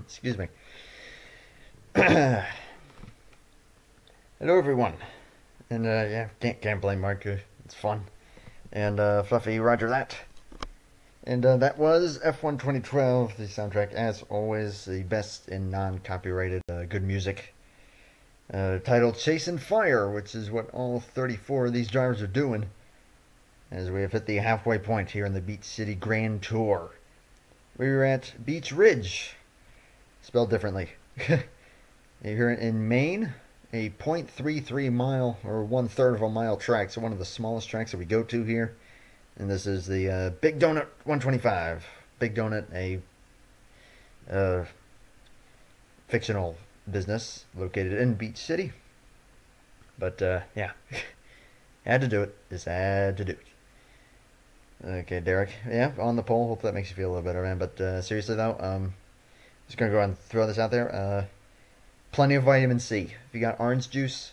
Excuse me. Hello, everyone. And, yeah, can't blame Mark. It's fun. And, Fluffy, roger that. And, that was F1 2012, the soundtrack, as always, the best in non-copyrighted good music. Titled Chasing Fire, which is what all 34 of these drivers are doing, as we have hit the halfway point here in the Beech City Grand Tour. We're at Beech Ridge, spelled differently. Here in Maine, a 0.33 mile, or 1/3 of a mile track, so one of the smallest tracks that we go to here. And this is the Big Donut 125. Big Donut, a fictional business located in Beech City. But, yeah, had to do it. Just had to do it. Okay, Derek. Yeah, on the pole. Hope that makes you feel a little better, man. But seriously, though, just going to go ahead and throw this out there. Plenty of vitamin C. If you got orange juice,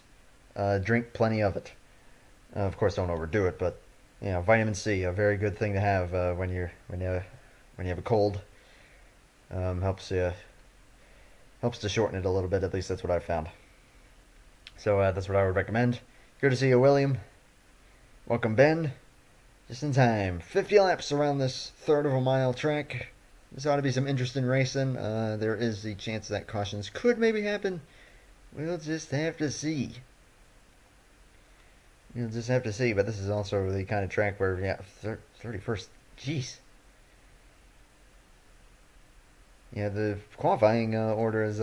drink plenty of it. Of course, don't overdo it, but you know, vitamin C, a very good thing to have when you have a cold. Helps to shorten it a little bit. At least that's what I've found. So that's what I would recommend. Good to see you, William. Welcome, Ben. Just in time. 50 laps around this 1/3 of a mile track. This ought to be some interesting racing. There is the chance that cautions could maybe happen. We'll just have to see. You'll just have to see. But this is also the kind of track where, yeah, 31st. Jeez. Yeah, the qualifying order is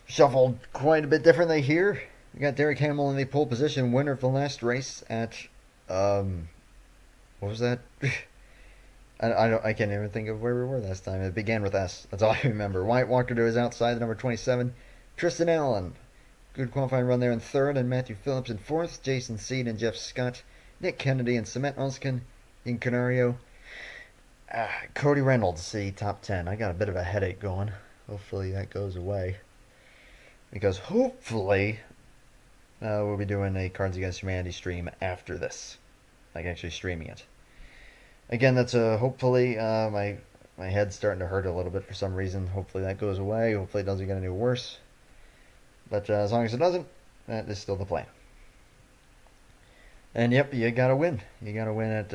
shuffled quite a bit differently here. We got Derek Hamill in the pole position, winner of the last race at what was that? I can't even think of where we were last time. It began with S. That's all I remember. Wyatt Walker to his outside, the number 27. Tristan Allen, good qualifying run there in 3rd, and Matthew Phillips in 4th. Jason Seed and Jeff Scott, Nick Kennedy and Cement Olskin in Canario. Cody Reynolds, the top 10. I got a bit of a headache going. Hopefully that goes away, because hopefully we'll be doing a Cards Against Humanity stream after this, like actually streaming it. Again, that's hopefully my head's starting to hurt a little bit for some reason. Hopefully that goes away. Hopefully it doesn't get any worse. But as long as it doesn't, that is still the plan. And yep, you gotta win. You gotta win at.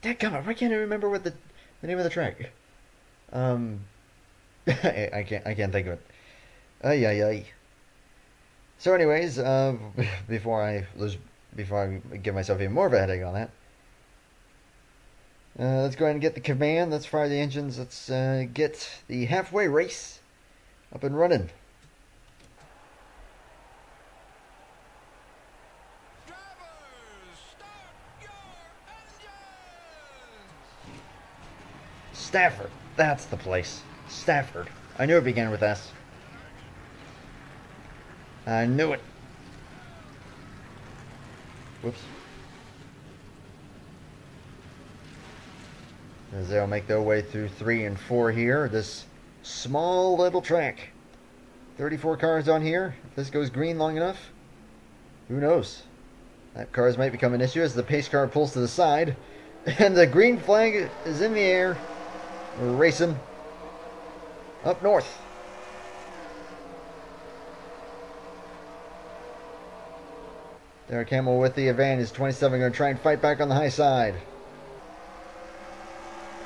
Dadgummit, why can't I remember what the name of the track? I can't think of it. Ay. So, anyways, before I give myself even more of a headache on that, let's go ahead and get the command. Let's fire the engines. Let's get the halfway race up and running. Drivers, start your engines! Stafford. That's the place. Stafford. I knew it began with S. I knew it. Whoops. As they'll make their way through 3 and 4 here. This small little track. 34 cars on here. If this goes green long enough, who knows? That cars might become an issue as the pace car pulls to the side. And the green flag is in the air. We're racing up north. Derek Hamill with the advantage. 27 going to try and fight back on the high side.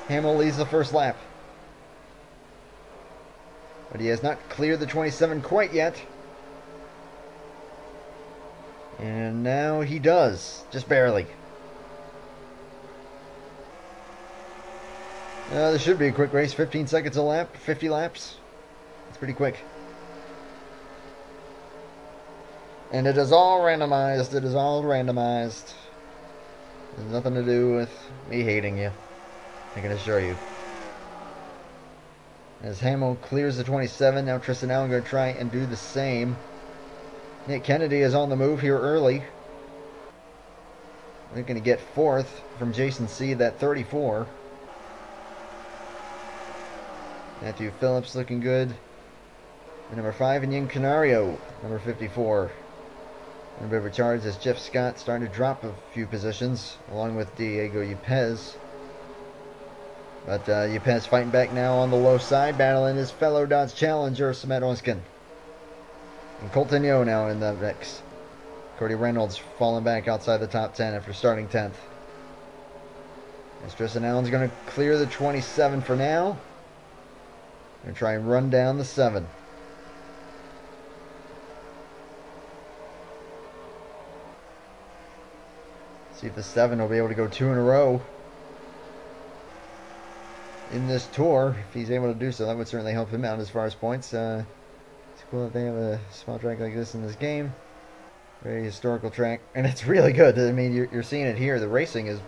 Hamill leads the first lap, but he has not cleared the 27 quite yet. And now he does, just barely. This should be a quick race. 15 seconds a lap, 50 laps. It's pretty quick. And it is all randomized. It is all randomized. There's nothing to do with me hating you, I can assure you. As Hamill clears the 27, now Tristan Allen going to try and do the same. Nick Kennedy is on the move here early. They're going to get 4th from Jason Seed, that 34. Matthew Phillips looking good. And number 5, and Yin Canario, number 54. And a bit of a charge as Jeff Scott starting to drop a few positions, along with Diego Yepes. But Yepes fighting back now on the low side, battling his fellow Dodge challenger, Samet Oskin. And Colton Yo now in the mix. Cody Reynolds falling back outside the top 10 after starting 10th. As Tristan Allen's going to clear the 27 for now. Going to try and run down the 7. See if the 7 will be able to go 2 in a row in this tour. If he's able to do so, that would certainly help him out as far as points. It's cool that they have a small track like this in this game. Very historical track, and it's really good. I mean, you're seeing it here. The racing is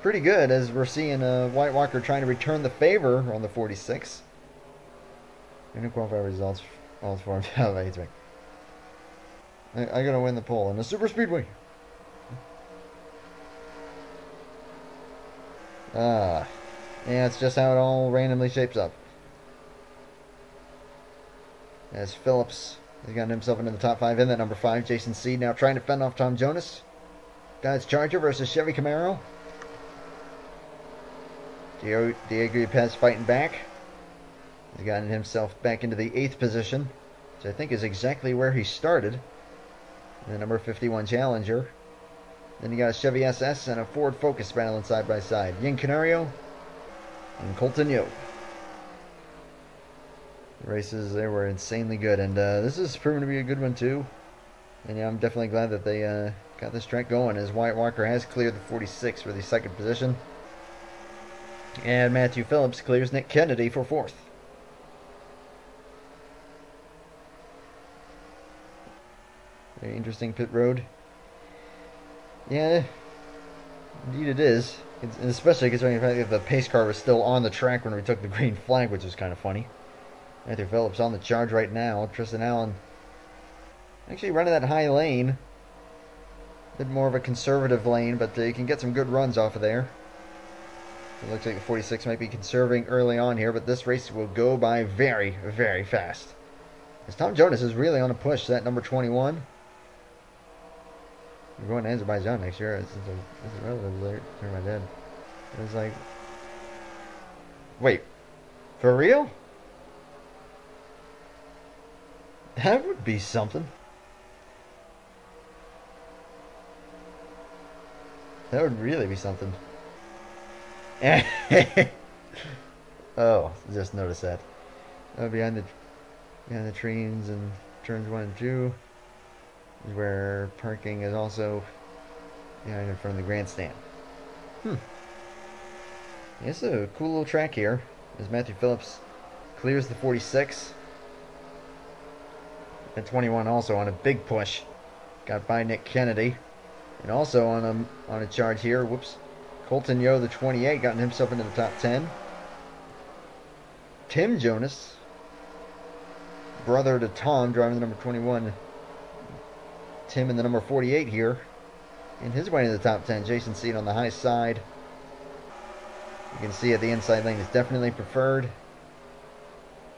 pretty good, as we're seeing White Walker trying to return the favor on the 46. New qualifier results all for him. I'm gonna win the pole in the super speedway. Yeah, it's just how it all randomly shapes up. As Phillips has gotten himself into the top 5 in that number 5. Jason Seed now trying to fend off Tom Jonas. Dodge Charger versus Chevy Camaro. Diego Yepes fighting back. He's gotten himself back into the 8th position, which I think is exactly where he started. The number 51 Challenger. Then you got a Chevy SS and a Ford Focus battling side by side. Yin Canario and Colton Yo. The races there were insanely good, and this is proven to be a good one too. And yeah, I'm definitely glad that they got this track going, as Wyatt Walker has cleared the 46 for the 2nd position. And Matthew Phillips clears Nick Kennedy for 4th. Very interesting pit road. Yeah, indeed it is. Especially considering the fact that the pace car was still on the track when we took the green flag, which is kind of funny. Matthew Phillips on the charge right now. Tristan Allen actually running that high lane. A bit more of a conservative lane, but you can get some good runs off of there. It looks like the 46 might be conserving early on here, but this race will go by very, very fast. As Tom Jonas is really on a push. That number 21. We're going to Azerbaijan next year. This is relatively late. Turn my dad. It was like, wait, for real? That would be something. That would really be something. Oh, just noticed that. Behind the trains and turns 1 and 2 is where parking is also behind in front of the grandstand. It's a cool little track here, as Matthew Phillips clears the 46. And 21 also on a big push. Got by Nick Kennedy. And also on a charge here, whoops, Colton Yo, the 28, gotten himself into the top 10. Tim Jonas, brother to Tom, driving the number 21. Tim in the number 48 here. In his way to the top 10. Jason Seed on the high side. You can see at the inside lane is definitely preferred.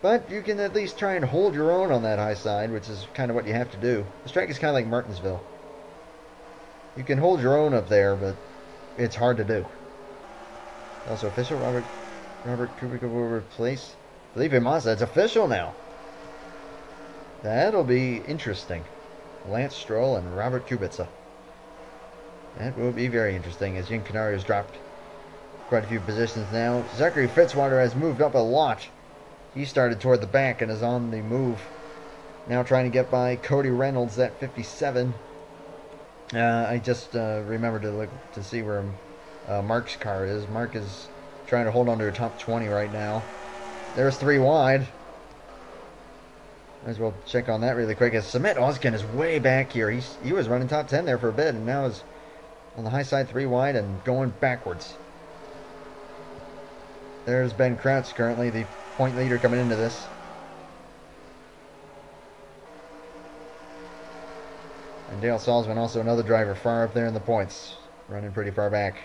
But you can at least try and hold your own on that high side, which is kind of what you have to do. This track is kind of like Martinsville. You can hold your own up there, but it's hard to do. Also official, Robert Kubica will replace Felipe Massa. It's official now. That'll be interesting. Lance Stroll and Robert Kubica. That will be very interesting, as Yin Canario has dropped quite a few positions now. Zachary Fitzwater has moved up a lot. He started toward the back and is on the move. Now trying to get by Cody Reynolds at 57. I just remembered to look to see where Mark's car is. Mark is trying to hold on to a top 20 right now. There's 3 wide. Might as well check on that really quick, as Samet Oskin is way back here. He was running top 10 there for a bit, and now is on the high side 3 wide and going backwards. There's Ben Krautz, currently the point leader coming into this. And Dale Salzman, also another driver far up there in the points, running pretty far back.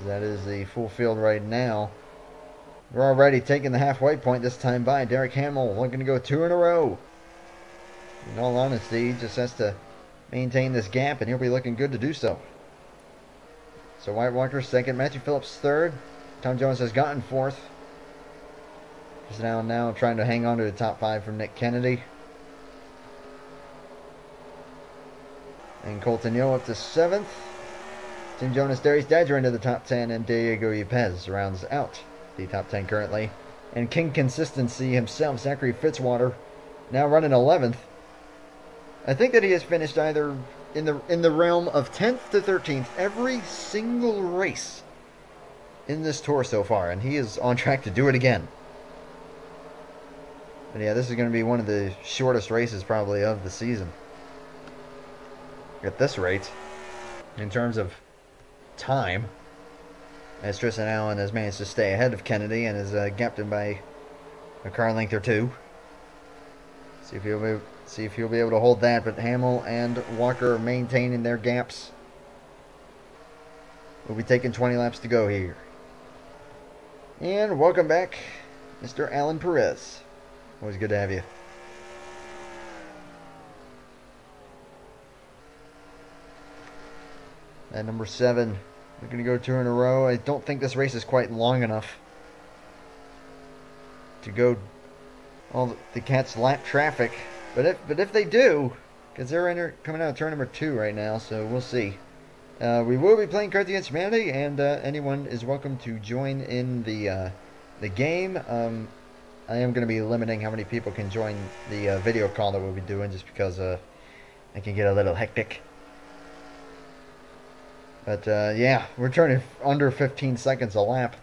That is the full field right now. We're already taking the halfway point this time by Derek Hamill, looking to go 2 in a row. In all honesty, he just has to maintain this gap, and he'll be looking good to do so. So Wyatt Walker second, Matthew Phillips third. Tom Jones has gotten fourth. He's now trying to hang on to the top 5 from Nick Kennedy. And Colton Yo up to 7th. Tim Jonas, Darius Dadger into the top 10, and Diego Yepes rounds out the top 10 currently. And King Consistency himself, Zachary Fitzwater, now running 11th. I think that he has finished either in the realm of 10th to 13th every single race in this tour so far, and he is on track to do it again. But yeah, this is going to be one of the shortest races probably of the season at this rate in terms of time, as Tristan Allen has managed to stay ahead of Kennedy and is gapped him by a car length or two. See if he'll be able to hold that, but Hamill and Walker are maintaining their gaps. We'll be taking 20 laps to go here. And welcome back, Mr. Alan Perez. Always good to have you. At number 7, we're going to go 2 in a row. I don't think this race is quite long enough to go all the Cats lap traffic. But if they do, because they're coming out of turn number 2 right now, so we'll see. We will be playing Cards Against Humanity, and anyone is welcome to join in the game. I am going to be limiting how many people can join the video call that we'll be doing, just because it can get a little hectic. But yeah, we're turning under 15 seconds a lap.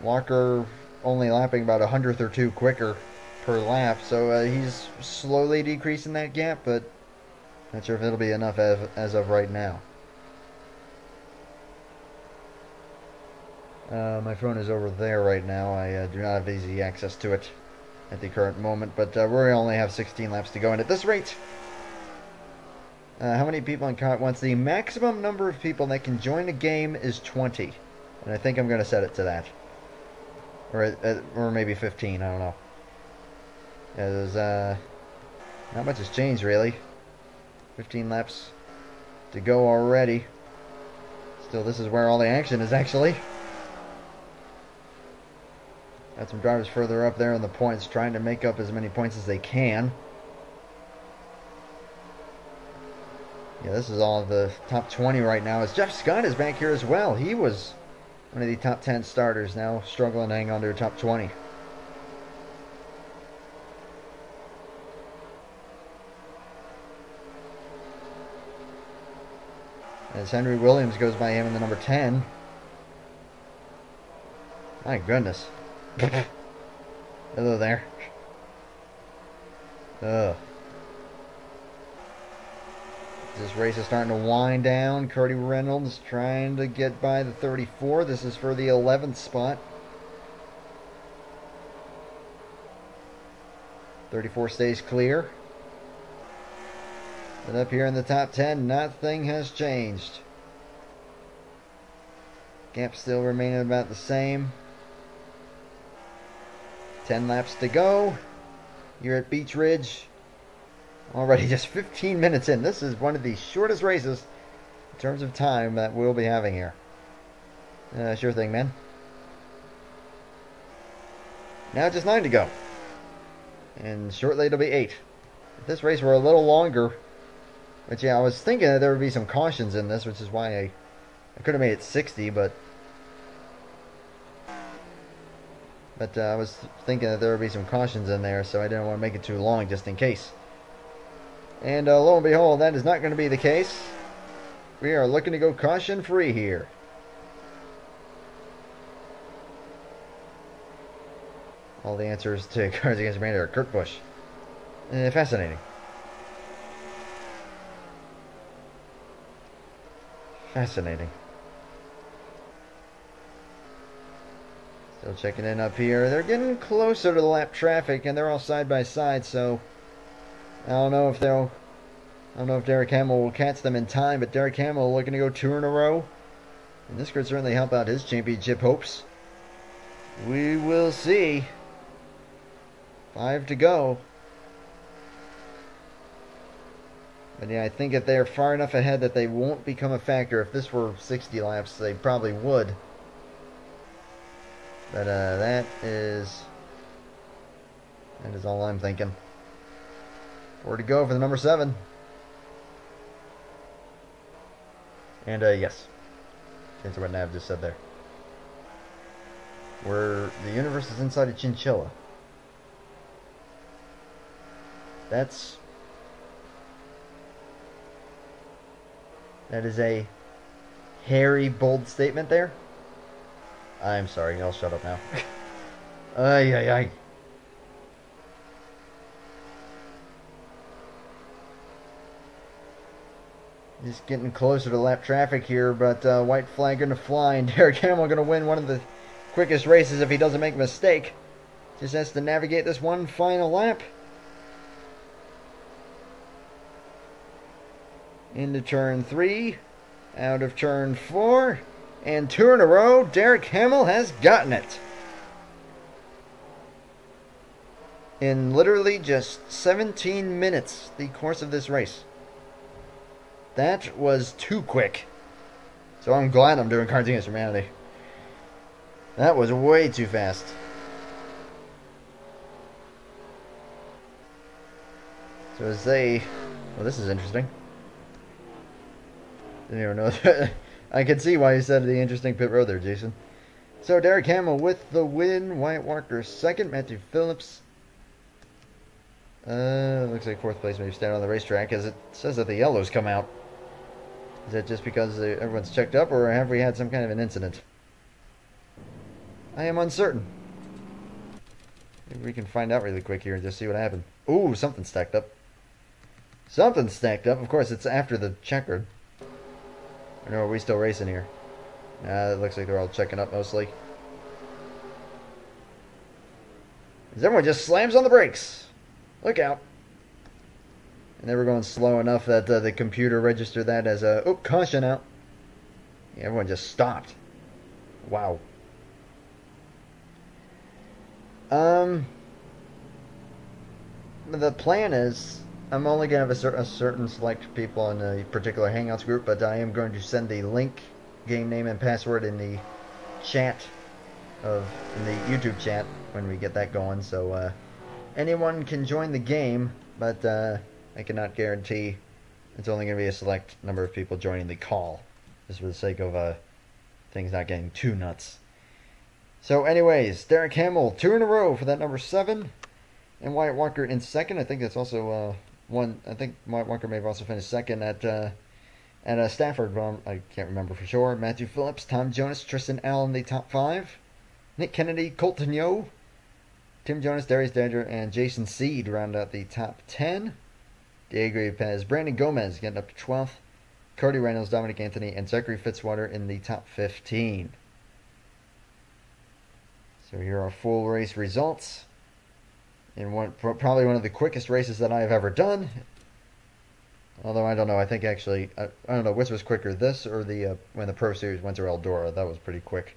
Walker only lapping about 100th or 2 quicker per lap, so he's slowly decreasing that gap, but not sure if it'll be enough as of right now. My phone is over there right now. I do not have easy access to it at the current moment, but we only have 16 laps to go, and at this rate, how many people in once the maximum number of people that can join a game is 20, and I think I'm going to set it to that, or maybe 15. I don't know. There's not much has changed really. 15 laps to go already. Still, this is where all the action is actually. Got some drivers further up there in the points, trying to make up as many points as they can. Yeah, this is all of the top 20 right now, as Jeff Scott is back here as well. He was one of the top 10 starters, now struggling to hang on to a top 20. As Henry Williams goes by him in the number 10. My goodness. Hello there. Ugh. This race is starting to wind down. Cody Reynolds trying to get by the 34. This is for the 11th spot. 34 stays clear. But up here in the top 10, nothing has changed. Gap still remaining about the same. 10 laps to go. You're at Beech Ridge. Already just 15 minutes in. This is one of the shortest races in terms of time that we'll be having here. Sure thing, man. Now just 9 to go. And shortly it'll be 8. If this race were a little longer, but yeah, I was thinking that there would be some cautions in this, which is why I could have made it 60, but I was thinking that there would be some cautions in there, so I didn't want to make it too long just in case. And lo and behold, that is not going to be the case. We are looking to go caution free here. All the answers to Cards Against Humanity are Kurt Busch. Fascinating. Fascinating. Still checking in up here. They're getting closer to the lap traffic, and they're all side by side, so I don't know if Derek Hamill will catch them in time, but Derek Hamill looking to go 2 in a row, and this could certainly help out his championship hopes. We will see. 5 to go. But yeah, I think if they're far enough ahead that they won't become a factor. If this were 60 laps, they probably would. But that is all I'm thinking. 4 to go for the number 7. And yes, answer what Nav just said there. Where the universe is inside a chinchilla. That is a hairy, bold statement there. I'm sorry, I'll shut up now. Ay, ay, ay. Just getting closer to lap traffic here, but white flag going to fly, and Derek Hamill going to win one of the quickest races if he doesn't make a mistake. Just has to navigate this one final lap. Into turn 3, out of turn 4, and 2 in a row, Derek Hamill has gotten it. In literally just 17 minutes, the course of this race. That was too quick. So I'm glad I'm doing Cards Against Humanity. That was way too fast. So as they... Well, this is interesting. Didn't even know that. I can see why you said the interesting pit road there, Jason. So Derek Hamill with the win. Wyatt Walker second. Matthew Phillips. Looks like 4th place maybe stand on the racetrack, as it says that the yellows come out. Is that just because everyone's checked up, or have we had some kind of an incident? I am uncertain. Maybe we can find out really quick here and just see what happened. Ooh, something stacked up. Something stacked up. Of course, it's after the checkered. Or no, are we still racing here? Nah, it looks like they're all checking up mostly. As everyone just slams on the brakes. Look out. And they were going slow enough that the computer registered that as a, oh, caution out. Yeah, everyone just stopped. Wow. The plan is, I'm only going to have a certain select people in a particular Hangouts group, but I am going to send the link, game name, and password in the chat, in the YouTube chat when we get that going. So anyone can join the game, but I cannot guarantee it's only going to be a select number of people joining the call, just for the sake of things not getting too nuts. So anyways, Derek Hamill, 2 in a row for that number 7. And Wyatt Walker in second. I think that's also one. I think Wyatt Walker may have also finished second at Stafford. But I can't remember for sure. Matthew Phillips, Tom Jonas, Tristan Allen, the top 5. Nick Kennedy, Colton Yo, Tim Jonas, Darius Dadger, and Jason Seed round out the top 10. Diego Pez, Brandon Gomez getting up to 12th. Cody Reynolds, Dominic Anthony, and Zachary Fitzwater in the top 15. So here are full race results. In probably one of the quickest races that I have ever done. Although I don't know, I think actually, I don't know which was quicker, this or the when the Pro Series went to Eldora. That was pretty quick,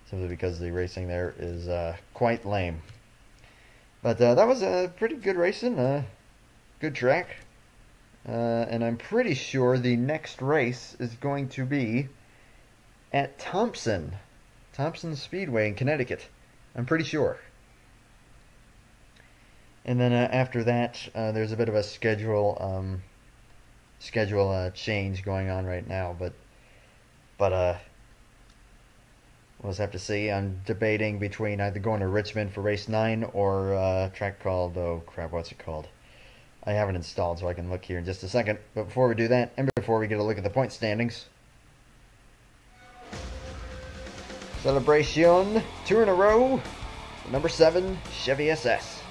simply because the racing there is quite lame. But that was a pretty good racing, good track, and I'm pretty sure the next race is going to be at Thompson Speedway in Connecticut. I'm pretty sure. And then after that, there's a bit of a schedule change going on right now, but we'll just have to see. I'm debating between either going to Richmond for race 9 or a track called, oh crap, what's it called? I have it installed, so I can look here in just a second. But before we do that, and before we get a look at the point standings, Celebration, 2 in a row, number 7 Chevy SS.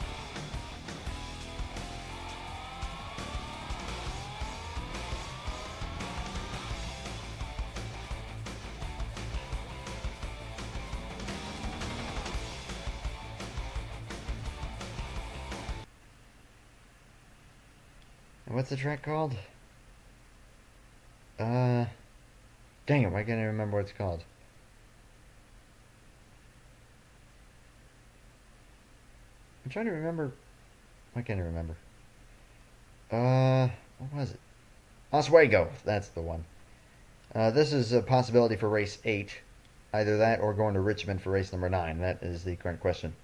What's the track called? Dang it, why can't I remember what it's called? I'm trying to remember. Why can't I remember? What was it? Oswego. That's the one. This is a possibility for race 8. Either that or going to Richmond for race number 9. That is the current question.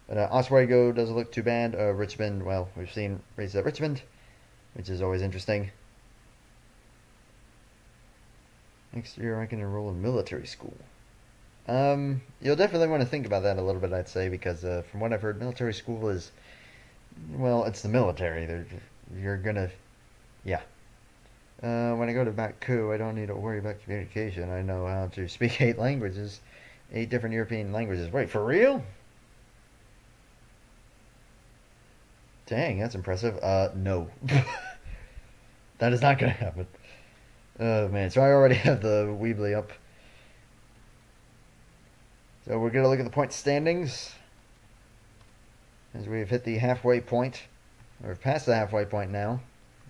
But Oswego doesn't look too bad. Richmond, well, we've seen races at Richmond, which is always interesting. Next year I can enroll in military school. You'll definitely want to think about that a little bit, I'd say, because from what I've heard, military school is, well, it's the military. You're gonna, yeah. When I go to Baku, I don't need to worry about communication. I know how to speak 8 languages, 8 different European languages. Wait, for real? Dang, that's impressive. No. That is not gonna happen. Oh, man. So I already have the Weebly up. So we're going to look at the point standings. As we've hit the halfway point. Or we've passed the halfway point now.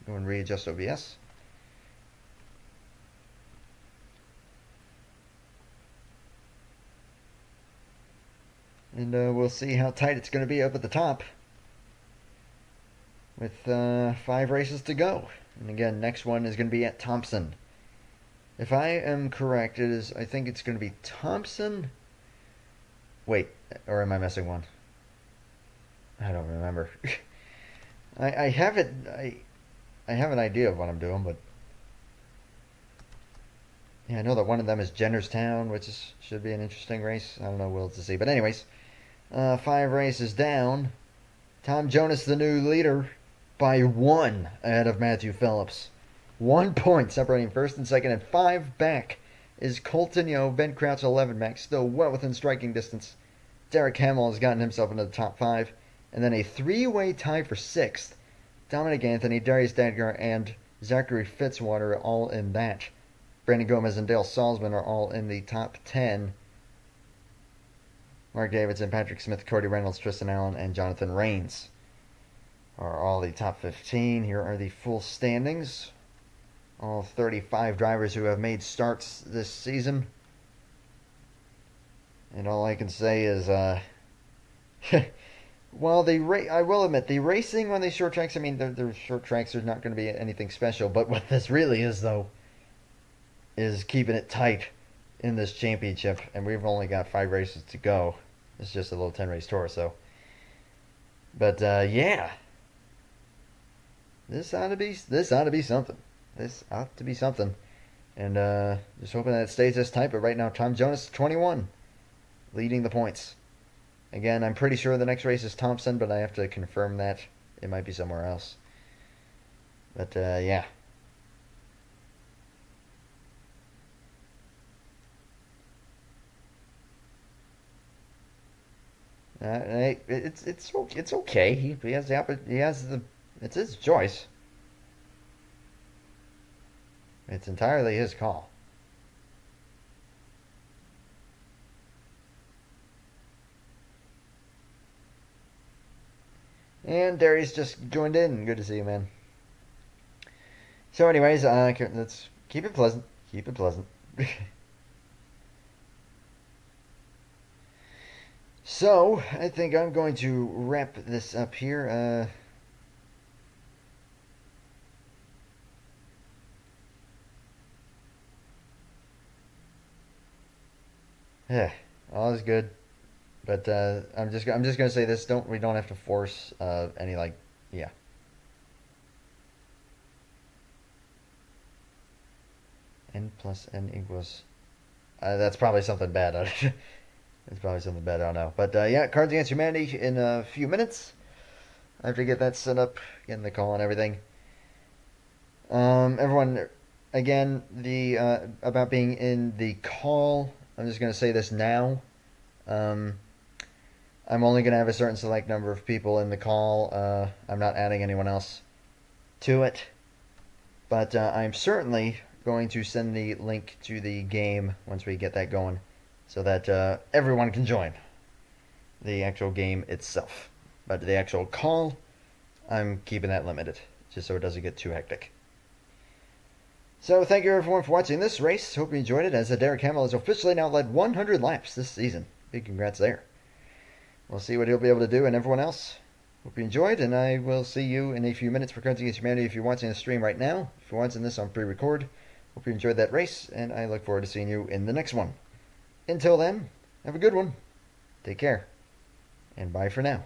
Go and readjust OBS. And we'll see how tight it's going to be up at the top. With 5 races to go. And again, next one is going to be at Thompson. If I am correct, I think it's going to be Thompson. Wait, or am I missing one? I don't remember. I have it. I have an idea of what I'm doing, but yeah, I know that one of them is Jennerstown, which should be an interesting race. I don't know, we'll have to see. But anyways, 5 races down. Tom Jonas, the new leader, by 1 ahead of Matthew Phillips. 1 point separating first and second, and 5 back is Colton Yo, Ben Crouch 11 back, still well within striking distance. Derek Hamill has gotten himself into the top 5, and then a 3-way tie for 6th. Dominic Anthony, Darius Dadgar, and Zachary Fitzwater are all in that. Brandon Gomez and Dale Salzman are all in the top 10. Mark Davidson, Patrick Smith, Cody Reynolds, Tristan Allen, and Jonathan Rains are all the top 15. Here are the full standings. All 35 drivers who have made starts this season. And all I can say is, well, I will admit, the racing on these short tracks, I mean, they're short tracks, there's not going to be anything special. But what this really is, though, is keeping it tight in this championship. And we've only got 5 races to go. It's just a little 10-race tour, so. But, yeah. This ought to be something. This ought to be something. And just hoping that it stays this tight. But right now, Tom Jonas, 21, leading the points. Again, I'm pretty sure the next race is Thompson, but I have to confirm that. It might be somewhere else. But, yeah. It's okay. He has the it's his choice. It's entirely his call. And Darius just joined in. Good to see you, man. So anyways, let's keep it pleasant. Keep it pleasant. So, I think I'm going to wrap this up here. Yeah, all is good. But I'm just gonna say this: we don't have to force any yeah. N plus n equals. That's probably something bad. It's probably something bad. I don't know. But yeah, Cards Against Humanity in a few minutes. I have to get that set up, getting the call and everything. Everyone, again, about being in the call. I'm just gonna say this now. I'm only going to have a certain select number of people in the call. I'm not adding anyone else to it. But I'm certainly going to send the link to the game once we get that going, so that everyone can join the actual game itself. But the actual call, I'm keeping that limited, just so it doesn't get too hectic. So thank you everyone for watching this race. Hope you enjoyed it, as Derek Hamill has officially now led 100 laps this season. Big congrats there. We'll see what he'll be able to do, and everyone else, Hope you enjoyed, and I will see you in a few minutes for Country Against Humanity if you're watching the stream right now. If you're watching this on pre-record, hope you enjoyed that race, and I look forward to seeing you in the next one. Until then, have a good one. Take care, and bye for now.